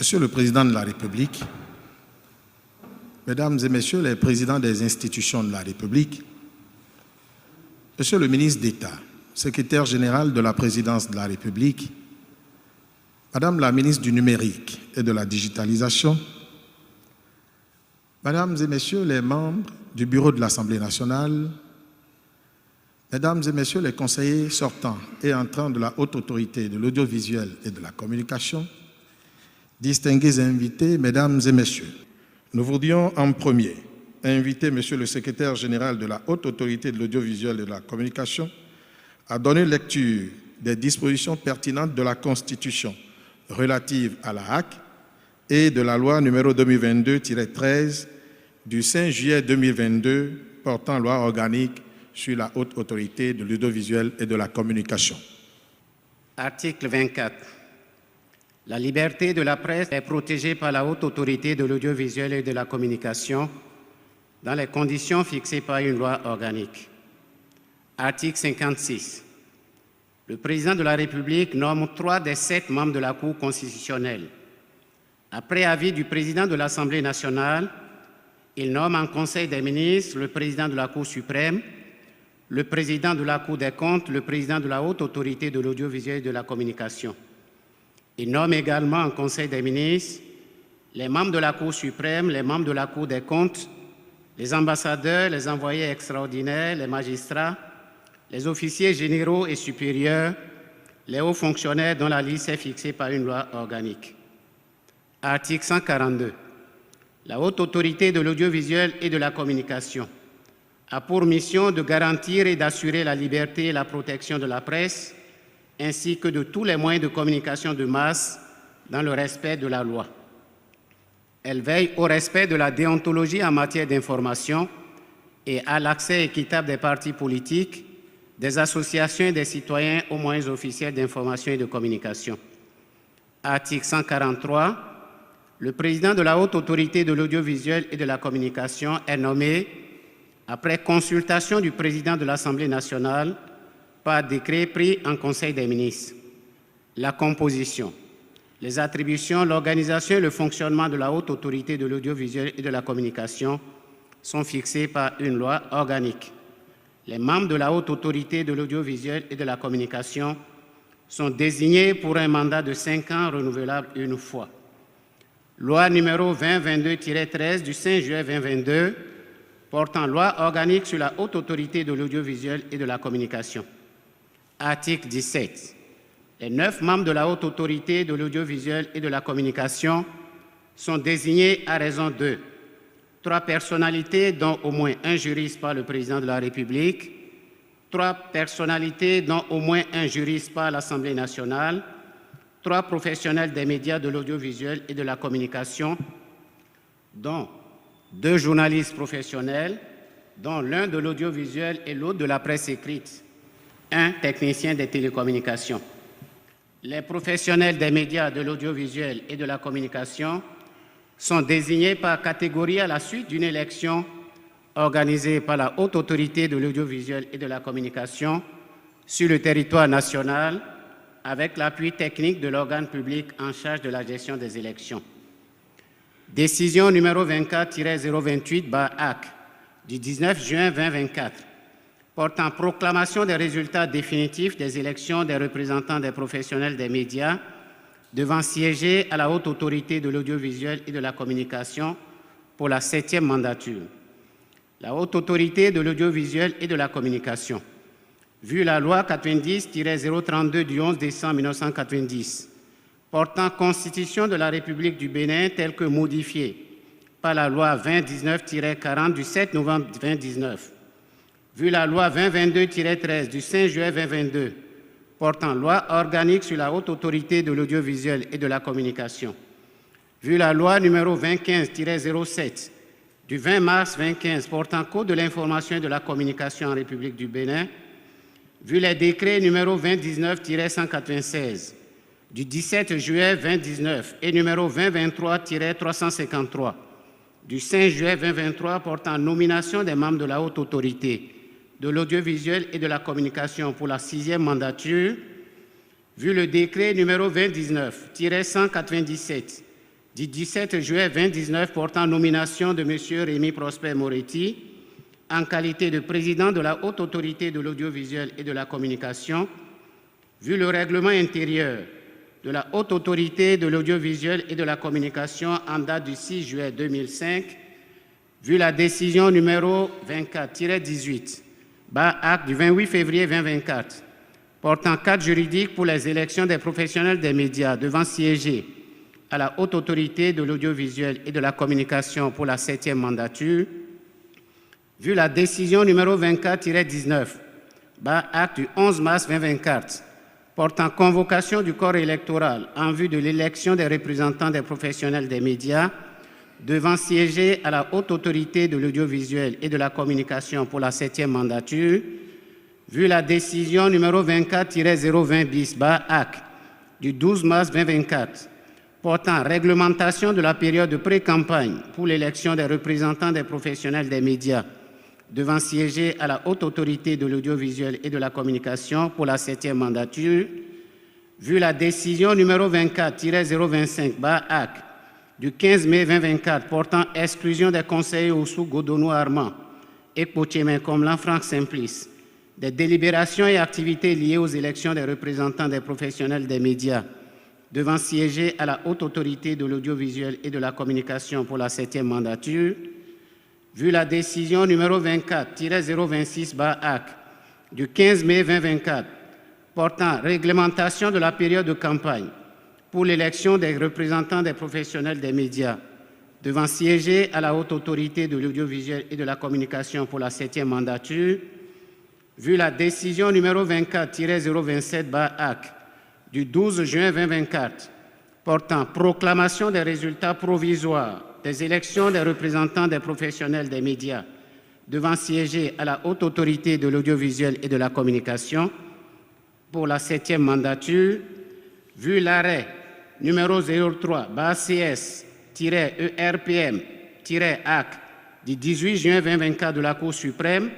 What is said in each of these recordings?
Monsieur le Président de la République, Mesdames et Messieurs les présidents des institutions de la République, Monsieur le ministre d'État, secrétaire général de la Présidence de la République, Madame la ministre du Numérique et de la Digitalisation, Mesdames et Messieurs les membres du Bureau de l'Assemblée nationale, Mesdames et Messieurs les conseillers sortants et entrants de la Haute Autorité de l'Audiovisuel et de la Communication, distingués invités, Mesdames et Messieurs, nous voudrions en premier inviter Monsieur le secrétaire général de la Haute Autorité de l'Audiovisuel et de la Communication à donner lecture des dispositions pertinentes de la Constitution relative à la HAC et de la loi numéro 2022-13 du 5 juillet 2022 portant loi organique sur la Haute Autorité de l'Audiovisuel et de la Communication. Article 24. La liberté de la presse est protégée par la Haute Autorité de l'Audiovisuel et de la Communication dans les conditions fixées par une loi organique. Article 56. Le Président de la République nomme 3 des 7 membres de la Cour constitutionnelle. Après avis du Président de l'Assemblée nationale, il nomme en Conseil des ministres le Président de la Cour suprême, le Président de la Cour des comptes, le Président de la Haute Autorité de l'Audiovisuel et de la Communication. Il nomme également en Conseil des ministres les membres de la Cour suprême, les membres de la Cour des comptes, les ambassadeurs, les envoyés extraordinaires, les magistrats, les officiers généraux et supérieurs, les hauts fonctionnaires dont la liste est fixée par une loi organique. Article 142. La Haute Autorité de l'Audiovisuel et de la Communication a pour mission de garantir et d'assurer la liberté et la protection de la presse, ainsi que de tous les moyens de communication de masse dans le respect de la loi. Elle veille au respect de la déontologie en matière d'information et à l'accès équitable des partis politiques, des associations et des citoyens aux moyens officiels d'information et de communication. Article 143. Le président de la Haute Autorité de l'Audiovisuel et de la Communication est nommé, après consultation du président de l'Assemblée nationale, par décret pris en Conseil des ministres. La composition, les attributions, l'organisation et le fonctionnement de la Haute Autorité de l'Audiovisuel et de la Communication sont fixés par une loi organique. Les membres de la Haute Autorité de l'Audiovisuel et de la Communication sont désignés pour un mandat de 5 ans renouvelable une fois. Loi numéro 2022-13 du 5 juillet 2022 portant loi organique sur la Haute Autorité de l'Audiovisuel et de la Communication. Article 17. Les 9 membres de la Haute Autorité de l'Audiovisuel et de la Communication sont désignés à raison de 3 personnalités, dont au moins un juriste par le Président de la République, 3 personnalités, dont au moins un juriste par l'Assemblée nationale, 3 professionnels des médias de l'audiovisuel et de la communication, dont 2 journalistes professionnels, dont l'un de l'audiovisuel et l'autre de la presse écrite, 1 technicien des télécommunications. Les professionnels des médias de l'audiovisuel et de la communication sont désignés par catégorie à la suite d'une élection organisée par la Haute Autorité de l'Audiovisuel et de la Communication sur le territoire national avec l'appui technique de l'organe public en charge de la gestion des élections. Décision numéro 24-028/AC du 19 juin 2024 portant proclamation des résultats définitifs des élections des représentants des professionnels des médias devant siéger à la Haute Autorité de l'Audiovisuel et de la Communication pour la 7e mandature. La Haute Autorité de l'Audiovisuel et de la Communication, vu la loi 90-032 du 11 décembre 1990, portant Constitution de la République du Bénin telle que modifiée par la loi 2019-40 du 7 novembre 2019, vu la loi 2022-13 du 5 juillet 2022, portant loi organique sur la Haute Autorité de l'Audiovisuel et de la Communication, vu la loi numéro 2015-07 du 20 mars 2015 portant Code de l'information et de la communication en République du Bénin, vu les décrets numéro 2019-196 du 17 juillet 2019 et numéro 2023-353 du 5 juillet 2023 portant nomination des membres de la Haute Autorité de l'Audiovisuel et de la Communication pour la 6e mandature, vu le décret numéro 2019-197 du 17 juillet 2019 portant nomination de M. Rémy Prosper Moretti en qualité de président de la Haute Autorité de l'Audiovisuel et de la Communication, vu le règlement intérieur de la Haute Autorité de l'Audiovisuel et de la Communication en date du 6 juillet 2005, vu la décision numéro 24-18, acte du 28 février 2024, portant cadre juridique pour les élections des professionnels des médias devant siéger à la Haute Autorité de l'Audiovisuel et de la Communication pour la 7e mandature, vu la décision numéro 24-19, acte du 11 mars 2024, portant convocation du corps électoral en vue de l'élection des représentants des professionnels des médias devant siéger à la Haute Autorité de l'Audiovisuel et de la Communication pour la 7e mandature, vu la décision numéro 24-020 bis, acte du 12 mars 2024, portant réglementation de la période de pré-campagne pour l'élection des représentants des professionnels des médias devant siéger à la Haute Autorité de l'Audiovisuel et de la Communication pour la 7e mandature, vu la décision numéro 24-025, acte du 15 mai 2024 portant exclusion des conseillers Oussou Godonou Armand et Pochemen Komlan Franck Simplice des délibérations et activités liées aux élections des représentants des professionnels des médias devant siéger à la Haute Autorité de l'Audiovisuel et de la Communication pour la 7e mandature, vu la décision numéro 24-026, acte du 15 mai 2024 portant réglementation de la période de campagne pour l'élection des représentants des professionnels des médias devant siéger à la Haute Autorité de l'Audiovisuel et de la Communication pour la 7e mandature, vu la décision numéro 24-027, acte du 12 juin 2024 portant proclamation des résultats provisoires des élections des représentants des professionnels des médias devant siéger à la Haute Autorité de l'Audiovisuel et de la Communication pour la 7e mandature, vu l'arrêt numéro 03 CS-ERPM-AC du 18 juin 2024 de la Cour suprême,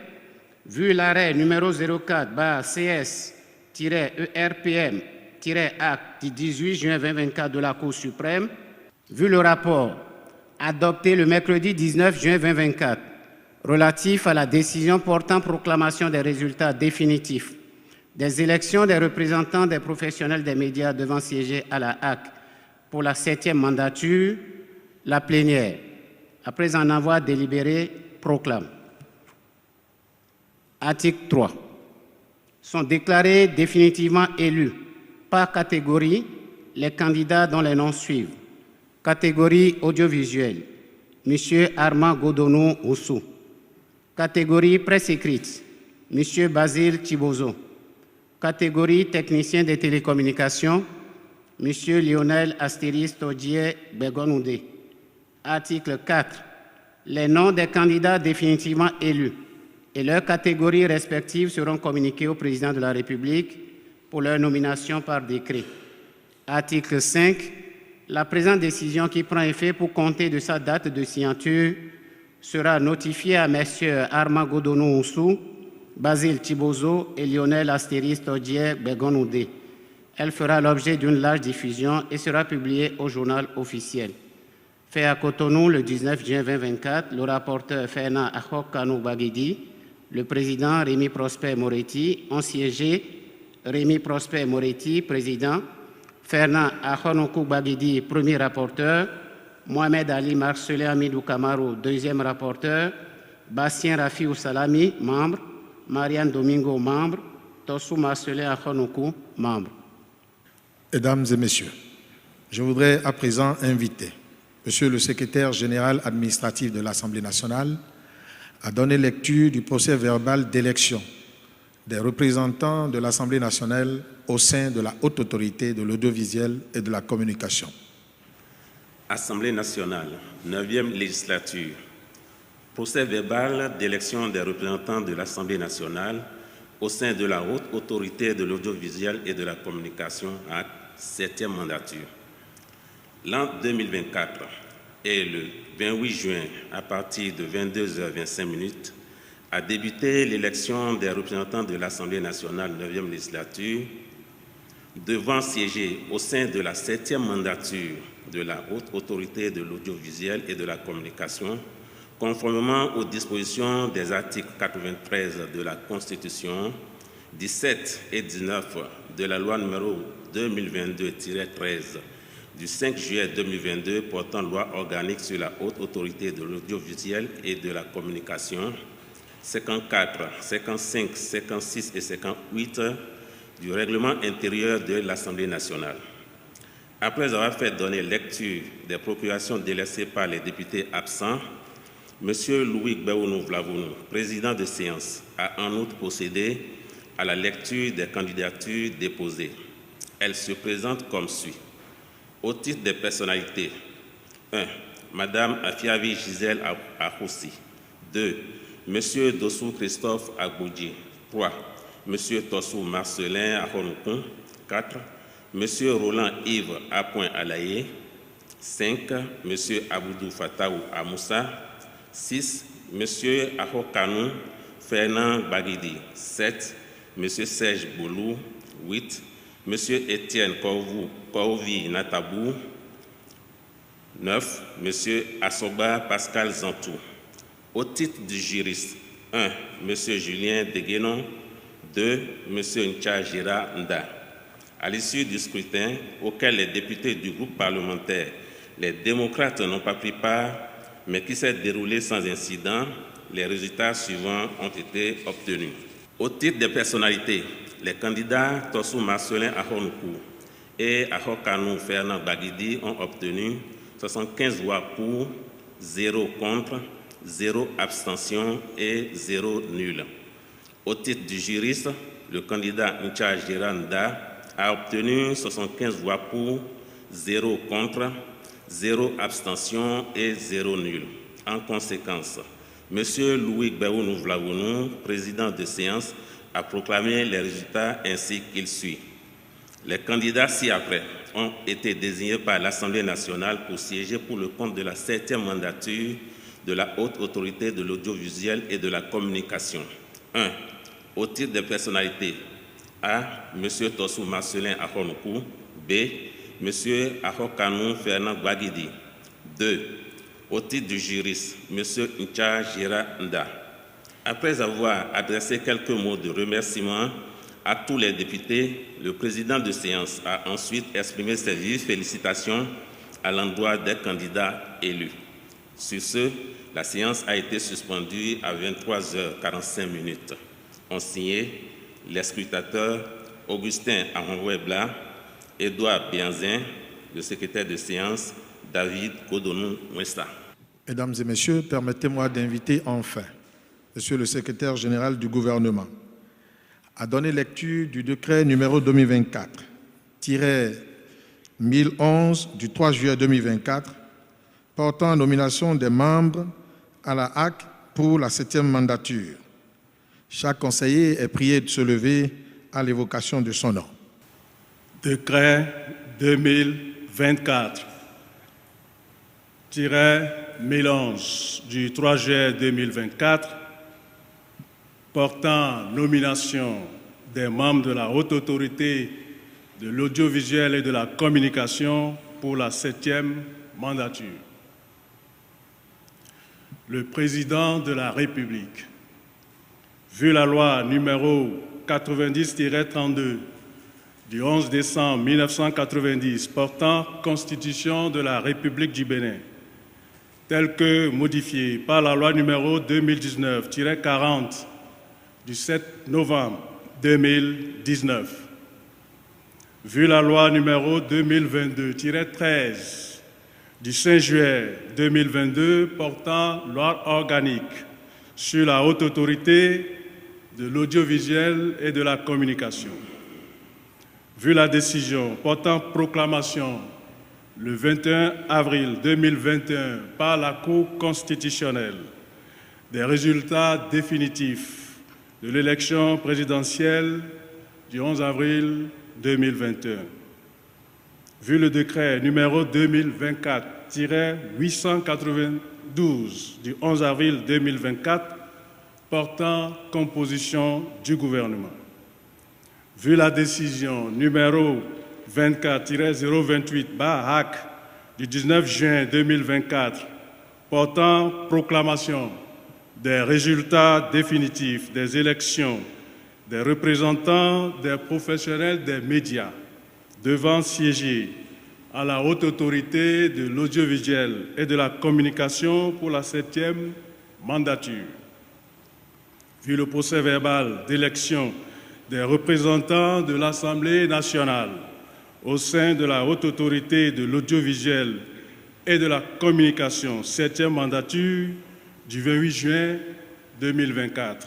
vu l'arrêt numéro 04 CS-ERPM-AC du 18 juin 2024 de la Cour suprême, vu le rapport adopté le mercredi 19 juin 2024 relatif à la décision portant proclamation des résultats définitifs des élections des représentants des professionnels des médias devant siéger à la HAC pour la 7e mandature, la plénière, après en avoir délibéré, proclame. Article 3. Sont déclarés définitivement élus par catégorie les candidats dont les noms suivent. Catégorie audiovisuelle, M. Armand Godonou Oussou. Catégorie presse écrite, M. Basile Thibozo. Catégorie technicien des télécommunications, M. Lionel Astéris Todier Begonoudé. Article 4. Les noms des candidats définitivement élus et leurs catégories respectives seront communiqués au président de la République pour leur nomination par décret. Article 5. La présente décision qui prend effet pour compter de sa date de signature sera notifiée à messieurs Armand Godonou Oussou, Basile Thibozo et Lionel Astéris Todier Begonoudé. Elle fera l'objet d'une large diffusion et sera publiée au journal officiel. Fait à Cotonou le 19 juin 2024, le rapporteur Fernand Ahok Kanou Baguidi, le président Rémy Prosper Moretti ont siégé Rémy Prosper Moretti, président, Fernand Ahonokou Baguidi, premier rapporteur, Mohamed Ali Marcelin Amidou Camaro, deuxième rapporteur, Bastien Rafiou Salami, membre, Marianne Domingo, membre, Tossou Marcelin Ahonokou, membre. Mesdames et messieurs, je voudrais à présent inviter Monsieur le secrétaire général administratif de l'Assemblée nationale à donner lecture du procès verbal d'élection des représentants de l'Assemblée nationale au sein de la Haute Autorité de l'Audiovisuel et de la Communication. Assemblée nationale, 9e législature. Procès verbal d'élection des représentants de l'Assemblée nationale au sein de la Haute Autorité de l'Audiovisuel et de la Communication à 7e mandature. L'an 2024 et le 28 juin, à partir de 22h25, a débuté l'élection des représentants de l'Assemblée nationale 9e législature devant siéger au sein de la 7e mandature de la Haute Autorité de l'audiovisuel et de la communication, conformément aux dispositions des articles 93 de la Constitution, 17 et 19 de la loi numéro 2022-13 du 5 juillet 2022 portant loi organique sur la Haute Autorité de l'audiovisuel et de la communication, 54, 55, 56 et 58 du règlement intérieur de l'Assemblée nationale. Après avoir fait donner lecture des procurations délaissées par les députés absents, M. Louis Gbéounou Vlavounou, président de séance, a en outre procédé à la lecture des candidatures déposées. Elles se présentent comme suit. Au titre des personnalités, 1. Madame Afiavi Gisèle Ahoussi. 2. M. Dossou Christophe Agboudji. 3. M. Tossou Marcelin Ahonoukon. 4. M. Roland Yves Apoin-Alaye. 5. M. Aboudou Fataou Amoussa. 6. M. Ahokanou Fernand Bagidi. 7. M. Serge Boulou. 8. M. Étienne Korvi Natabou. 9. M. Assoba Pascal Zantou. Au titre du juriste, 1. M. Julien Deguenon. 2. M. Ncha Gira Nda. À l'issue du scrutin, auquel les députés du groupe parlementaire, les démocrates n'ont pas pris part, mais qui s'est déroulé sans incident, les résultats suivants ont été obtenus. Au titre des personnalités, les candidats Tossou Marcelin Ahonoukou et Ahokanou Fernand Bagidi ont obtenu 75 voix pour, 0 contre, 0 abstention et 0 nul. Au titre du juriste, le candidat Ncha Giranda a obtenu 75 voix pour, 0 contre, 0 abstention et 0 nul. En conséquence, M. Louis Gbéounou Vlavounou, président de séance, a proclamé les résultats ainsi qu'il suit. Les candidats ci-après ont été désignés par l'Assemblée nationale pour siéger pour le compte de la 7e mandature de la Haute Autorité de l'audiovisuel et de la communication. 1. Au titre des personnalités, A. M. Tossou Marcelin Ahonoukou. B. M. Ahokanou Fernand Bagidi. 2. Au titre du juriste, M. Ncha Gira Nda. Après avoir adressé quelques mots de remerciement à tous les députés, le président de séance a ensuite exprimé ses vives félicitations à l'endroit des candidats élus. Sur ce, la séance a été suspendue à 23h45. Ont signé les scrutateurs Augustin Aronroué-Blas, Édouard Bianzin, le secrétaire de séance, David Kodonou-Mwesta. Mesdames et messieurs, permettez-moi d'inviter enfin Monsieur le secrétaire général du gouvernement à donner lecture du décret numéro 2024-1011 du 3 juillet 2024 portant nomination des membres à la HAC pour la 7e mandature. Chaque conseiller est prié de se lever à l'évocation de son nom. Décret 2024-1011 du 3 juillet 2024 portant nomination des membres de la Haute Autorité de l'audiovisuel et de la communication pour la 7e mandature. Le président de la République, vu la loi numéro 90-32 du 11 décembre 1990 portant Constitution de la République du Bénin, telle que modifiée par la loi numéro 2019-40 du 7 novembre 2019, vu la loi numéro 2022-13 du 5 juillet 2022 portant loi organique sur la Haute Autorité de l'audiovisuel et de la communication, vu la décision portant proclamation le 21 avril 2021 par la Cour constitutionnelle des résultats définitifs de l'élection présidentielle du 11 avril 2021, vu le décret numéro 2024-892 du 11 avril 2024 portant composition du gouvernement, vu la décision numéro 24-028/HAC du 19 juin 2024 portant proclamation des résultats définitifs des élections des représentants des professionnels des médias devant siéger à la Haute Autorité de l'audiovisuel et de la communication pour la 7e mandature. Vu le procès-verbal d'élection des représentants de l'Assemblée nationale au sein de la Haute Autorité de l'audiovisuel et de la communication, 7e mandature, du 28 juin 2024.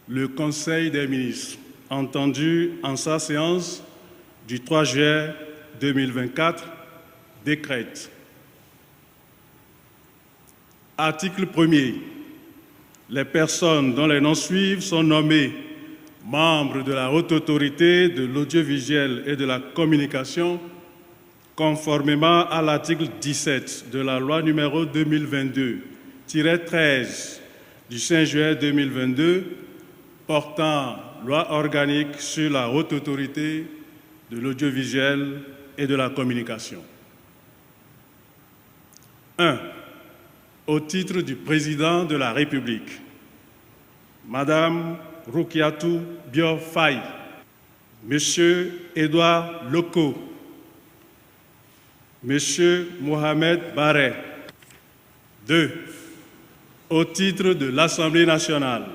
Le Conseil des ministres, entendu en sa séance du 3 juillet 2024, décrète. Article 1er. Les personnes dont les noms suivent sont nommées membres de la Haute Autorité de l'audiovisuel et de la communication, conformément à l'article 17 de la loi numéro 2022-13 du 5 juillet 2022 portant loi organique sur la Haute Autorité de l'audiovisuel et de la communication. 1. Au titre du Président de la République, Madame Rukiatou Bio-Faye, Monsieur Édouard Loko, Monsieur Mohamed Barret. 2. Au titre de l'Assemblée nationale,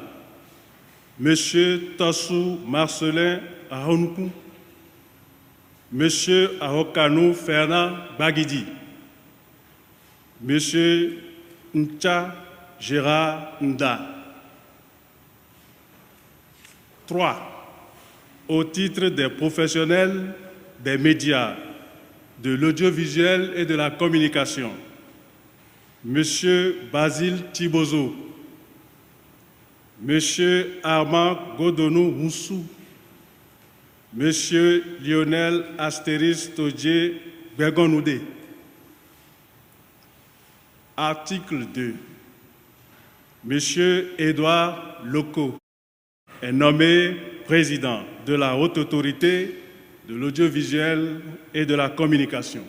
Monsieur Tossou Marcelin Ahonkou, Monsieur Ahokanou Fernand Baguidi, Monsieur Ncha Gérard Nda. 3. Au titre des professionnels des médias, de l'audiovisuel et de la communication, Monsieur Basile Thibozo, Monsieur Armand Godonou Moussou, Monsieur Lionel Astéris Todje Bergonoudé. Article 2. Monsieur Édouard Loko est nommé président de la Haute Autorité de l'audiovisuel et de la communication.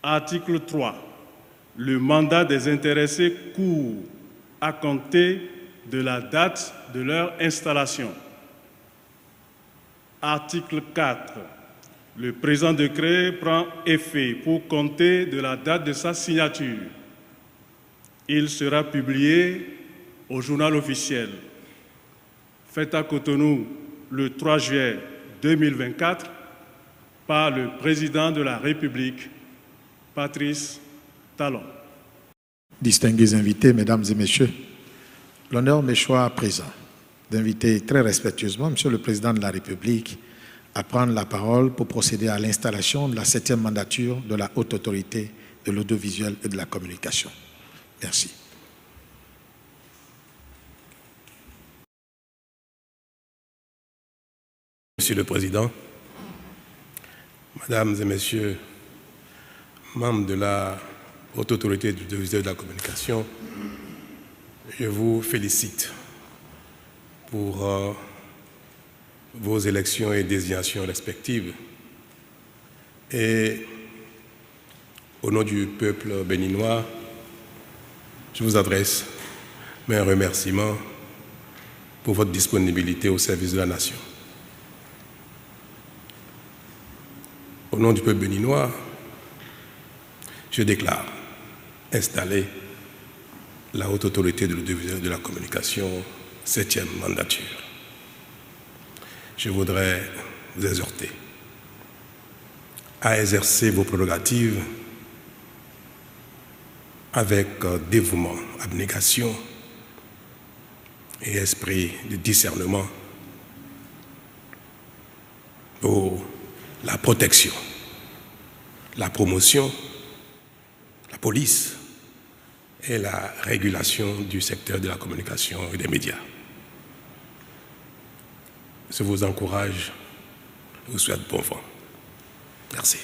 Article 3. Le mandat des intéressés court à compter de la date de leur installation. Article 4. Le présent décret prend effet pour compter de la date de sa signature. Il sera publié au journal officiel. Fait à Cotonou le 3 juillet 2024 par le président de la République, Patrice Talon. Distingués invités, mesdames et messieurs, l'honneur m'est choisi à présent d'inviter très respectueusement Monsieur le Président de la République à prendre la parole pour procéder à l'installation de la 7e mandature de la Haute Autorité de l'audiovisuel et de la communication. Merci. Monsieur le Président, Mesdames et Messieurs, membres de la Haute Autorité de l'audiovisuel et de la communication, je vous félicite pour vos élections et désignations respectives. Et au nom du peuple béninois, je vous adresse mes remerciements pour votre disponibilité au service de la nation. Au nom du peuple béninois, je déclare installer la Haute Autorité de l'audiovisuel et de la communication, 7e mandature. Je voudrais vous exhorter à exercer vos prérogatives avec dévouement, abnégation et esprit de discernement pour la protection, la promotion, la police et la régulation du secteur de la communication et des médias. Je vous encourage, je vous souhaite bon vent. Merci.